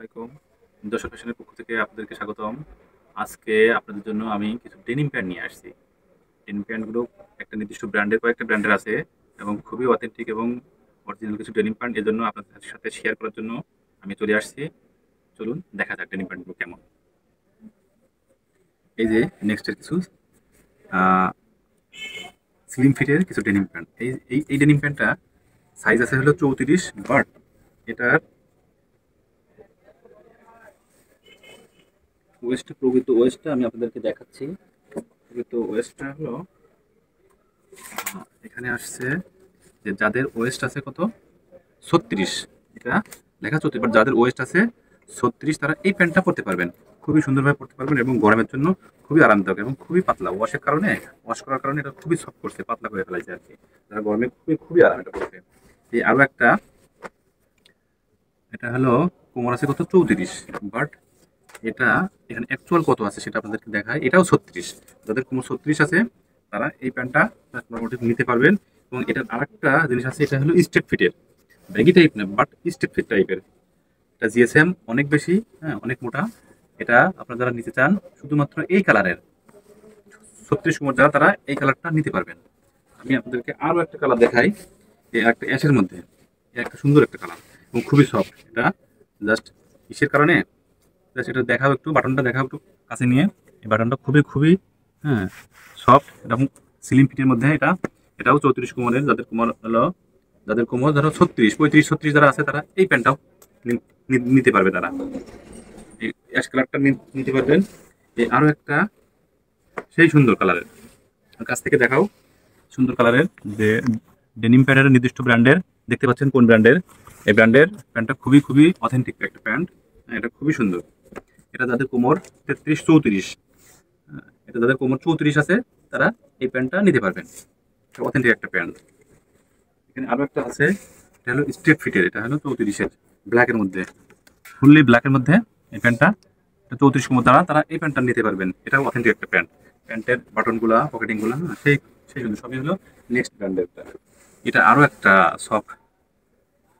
আসসালামাইকুম। যশোর ফ্যাশনের পক্ষ থেকে আপনাদেরকে স্বাগতম। আজকে আপনাদের জন্য আমি কিছু ডেনিম প্যান্ট নিয়ে আসছি। ডেনিম প্যান্টগুলো একটা নির্দিষ্ট ব্র্যান্ডের, কয়েকটা ব্র্যান্ডের আছে এবং খুবই অথেন্টিক এবং অরিজিনাল কিছু ডেনিম প্যান্ট। এজন্য আপনাদের সাথে শেয়ার করার জন্য আমি চলে আসছি। চলুন দেখা যাক ডেনিম প্যান্টগুলো কেমন। এই যে নেক্সটের কিছু স্লিম ফিটের কিছু ডেনিম প্যান্ট। এই ডেনিম প্যান্টটা সাইজ আছে হলো 34, বাট এটার প্রকৃত ওয়েস্টটা আমি আপনাদেরকে দেখাচ্ছি। প্রকৃত ওয়েস্টটা হলো এখানে আসছে যে যাদের ওয়েস্ট আছে কত 36, এটা লেখা 34, বাট যাদের ওয়েস্ট আছে 36 তারা এই প্যান্টটা পরতে পারবেন। খুবই সুন্দরভাবে পরতে পারবেন এবং গরমের জন্য খুবই আরামদায়ক এবং খুবই পাতলা। ওয়াশ করার কারণে এটা খুবই সফট করছে, পাতলা করে ফেলাইছে আর কি। যারা গরমে খুবই খুবই আরাম এটা পরতে। এই আরো একটা, এটা হলো কোমর আছে কত 34, বাট এটা এখানে অ্যাকচুয়াল কত আছে সেটা আপনাদেরকে দেখায়। এটাও 36। যাদের কোমর 36 আছে তারা এই প্যান্টটা মোটামুটি নিতে পারবেন। এবং এটার আরেকটা জিনিস আছে, এটা হলো স্ট্রেট ফিটের, ব্যাগি টাইপ না, বাট স্ট্রেট ফিট টাইপের। এটা জিএসএম অনেক বেশি, হ্যাঁ অনেক মোটা। এটা আপনারা যারা নিতে চান শুধুমাত্র এই কালারের 36 কোমর যারা, তারা এই কালারটা নিতে পারবেন। আমি আপনাদেরকে আরো একটা কালার দেখাই, এই একটা অ্যাশের মধ্যে। একটা সুন্দর একটা কালার এবং খুবই সফট। এটা জাস্ট ইসের কারণে, জাস্ট এটা দেখাও একটু, বাটনটা দেখাও একটু কাছে নিয়ে। এই বাটনটা খুবই খুবই হ্যাঁ সফট এবং স্লিম ফিটের মধ্যে। এটাও 34 কোমরের। যাদের কোমর ধরো 36, 35, 36 যারা আছে তারা এই প্যান্টটাও নিতে পারবে। তারা এই অ্যাশ কালারটা নিতে পারবেন। এই আরো একটা সেই সুন্দর কালারের, কাছ থেকে দেখাও। সুন্দর কালারের যে ডেনিম প্যান্টের নির্দিষ্ট ব্র্যান্ডের, দেখতে পাচ্ছেন কোন ব্র্যান্ডের। এই ব্র্যান্ডের প্যান্টটা খুবই খুবই অথেন্টিক একটা প্যান্ট। এটা খুবই সুন্দর। এটা যাদের কোমর 33, 34, এটা যাদের কোমর 34 আছে তারা এই প্যান্টটা নিতে পারবেন। অথেন্টিক একটা প্যান্ট। এখানে আরো একটা আছে, এটা হলো স্ট্রেট ফিটের। এটা হলো 34-এর, ব্ল্যাকের মধ্যে, ফুললি ব্ল্যাকের মধ্যে এই প্যান্টটা। 34 কোমর তারা এই প্যান্টটা নিতে পারবেন। এটাও অথেন্টিক একটা প্যান্ট। প্যান্টের বাটনগুলা, পকেটিংগুলা, সেই সেই জন্য সবই হলো নেক্সট ব্র্যান্ডের। এটা আরো একটা সফট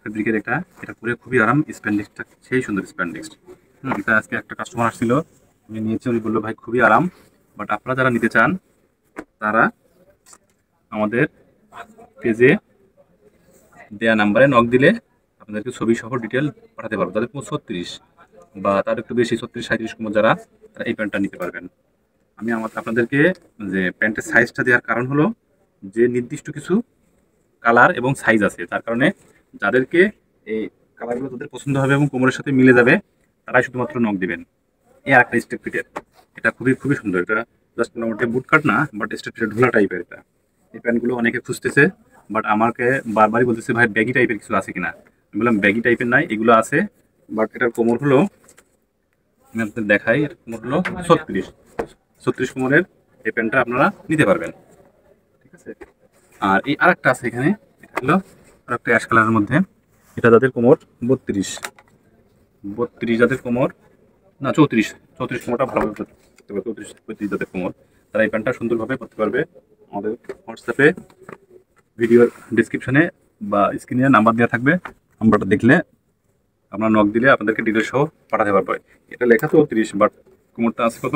ফেব্রিকের। এটা পরে খুবই আরাম। স্প্যান্ডেক্সটা সেই সুন্দর স্প্যান্ডেক্স। এটা আজকে একটা কাস্টমার আসছিল, উনি নিয়েছে, উনি বললো ভাই খুবই আরাম। বাট আপনারা যারা নিতে চান তারা আমাদের পেজে দেয়া নাম্বারে নক দিলে আপনাদেরকে ছবি সহ ডিটেল পাঠাতে পারবো। তাদের কোনো 36 বা তার একটু বেশি 36, 37 কোমর যারা, তারা এই প্যান্টটা নিতে পারবেন। আমি আপনাদেরকে যে প্যান্টের সাইজটা দেওয়ার কারণ হলো যে নির্দিষ্ট কিছু কালার এবং সাইজ আছে, তার কারণে যাদেরকে এই কালারগুলো তাদের পছন্দ হবে এবং কোমরের সাথে মিলে যাবে তারাই শুধুমাত্র নক দিবেন। এই আরেকটা স্টেপ ফিটের, এটা খুবই খুবই সুন্দর। এটা জাস্ট মোটামুটি বুট কাট না, বাট স্টেপ ফিটের ঢোলা টাইপের। এটা এই প্যান্টগুলো অনেকে খুঁজতেছে, বাট আমাকে বারবারই বলতেছে ভাই ব্যাগি টাইপের কিছু আছে কিনা। আমি বললাম ব্যাগি টাইপের নাই, এগুলো আছে। বাট এটার কোমর হলো, আমি আপনাদের দেখাই, এর কোমর হলো 36। 36 কোমরের এই প্যান্টটা আপনারা নিতে পারবেন। ঠিক আছে। আর এই আরেকটা আছে এখানে, এটা হলো আরেকটা অ্যাশ কালারের মধ্যে। এটা যাদের কোমর 32, 32 যাদের কোমর, না 34, 34 কোমরটা ভালোভাবে করতে পারবে। 34, 35 যাদের কোমর, তারা এই প্যান্টটা সুন্দরভাবে করতে পারবে। আমাদের হোয়াটসঅ্যাপে ভিডিওর ডিসক্রিপশনে বা স্ক্রিনে নাম্বার দেওয়া থাকবে। নাম্বারটা দেখলে আপনারা নক দিলে আপনাদেরকে ডিটেল সহ পাঠাতে পারবে। এটা লেখা 34, বাট কোমরটা আছে কত,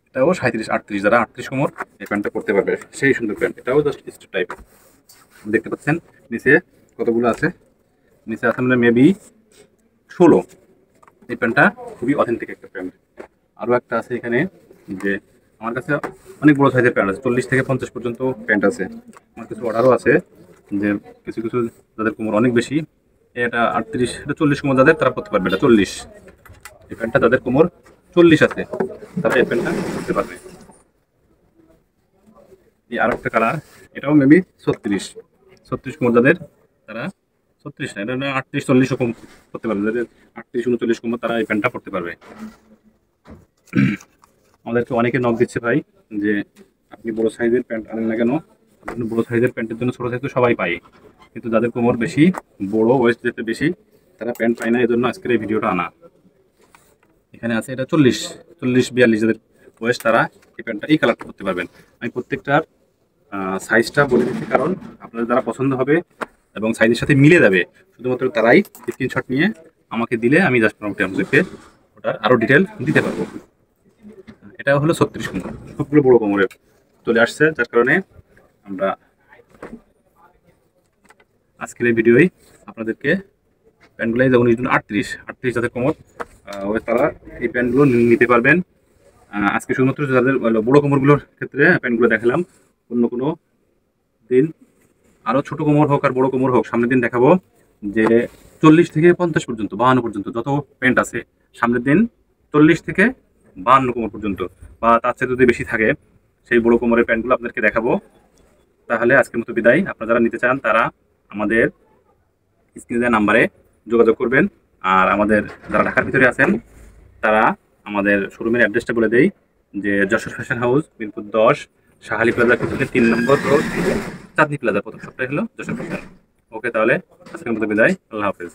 এটাও 37, 38, যারা 38 কোমর এই প্যান্টটা পরতে পারবে। সেই সুন্দর প্যান্ট। এটাও জাস্ট স্ট্রেট টাইপ। দেখতে পাচ্ছেন নিচে কতগুলো আছে, নিচে আছে মানে মেবি 16। এই প্যান্টটা খুবই অথেন্টিক একটা প্যান্ট। আরও একটা আছে এখানে, যে আমার কাছে অনেক বড় সাইজের প্যান্ট আছে, 40 থেকে 50 পর্যন্ত প্যান্ট আছে। আমার কিছু অর্ডারও আছে, যে কিছু কিছু যাদের কোমর অনেক বেশি, এটা 38, এটা 40 কোমর যাদের তারা পরতে পারবে। এটা 40, এই প্যান্টটা যাদের কোমর 40 আছে তারা এই প্যান্টটা পরতে পারবে। এই আরো একটা কালার, এটাও মেবি 36, 36 কোমর যাদের, তারা 36 না, এটা 38, 40 কম করতে পারবে। যাদের 38, 39 কোমর তারা এই প্যান্টটা পরতে পারবে। আমাদেরকে অনেকে নক দিচ্ছে ভাই যে আপনি বড় সাইজের প্যান্ট আনেন না কেন। আপনি বড় সাইজের প্যান্টের জন্য ছোট সাইজ তো সবাই পায়, কিন্তু যাদের কোমর বেশি, বড় ওয়েস্ট যেতে বেশি, তারা প্যান্ট পায় না। এই জন্য আজকের এই ভিডিওটা আনা। এখানে আছে এটা 40, 40, 42 যাদের ওয়েস্ট, তারা এই প্যান্টটা এই কালারটা করতে পারবেন। আমি প্রত্যেকটার সাইজটা বলে দিচ্ছি, কারণ আপনাদের যারা পছন্দ হবে এবং সাইজের সাথে মিলে যাবে শুধুমাত্র তারাই স্ক্রিনশট নিয়ে আমাকে দিলে আমি জাস্ট মোটামুটি আপনাদেরকে ওটার আরও ডিটেল দিতে পারবো। এটা হলো 36 কোমর, সবগুলো বড় কোমরের চলে আসছে, যার কারণে আমরা আজকের এই ভিডিওই আপনাদেরকে প্যান্টগুলো যেমন 38 যাদের কোমর তারা এই প্যান্টগুলো নিতে পারবেন। আজকে শুধুমাত্র যাদের বড় কোমরগুলোর ক্ষেত্রে প্যান্টগুলো দেখালাম, অন্য কোনো দিন আরও ছোট কোমর হোক আর বড় কোমর হোক সামনের দিন দেখাবো যে 40 থেকে 50 পর্যন্ত 52 পর্যন্ত যত প্যান্ট আছে সামনের দিন 40 থেকে 52 কোমর পর্যন্ত বা তার চেয়ে যদি বেশি থাকে সেই বড় কোমরের প্যান্টগুলো আপনাদেরকে দেখাবো। তাহলে আজকের মতো বিদায়। আপনারা যারা নিতে চান তারা আমাদের স্ক্রিনে দেওয়া নাম্বারে যোগাযোগ করবেন। আর আমাদের যারা ঢাকার ভিতরে আছেন তারা আমাদের শোরুমের অ্যাড্রেসটা বলে দেই যে যশোর ফ্যাশন হাউস, মিরপুর 10, শাহালি প্লাজার পিছনে 3 নম্বর রোড, চাঁদনি প্লাজার প্রথম সপ্তাহে হলো যশোর ফ্যাশন। ওকে, তাহলে আজকের মতো বিদায়। আল্লাহ হাফেজ।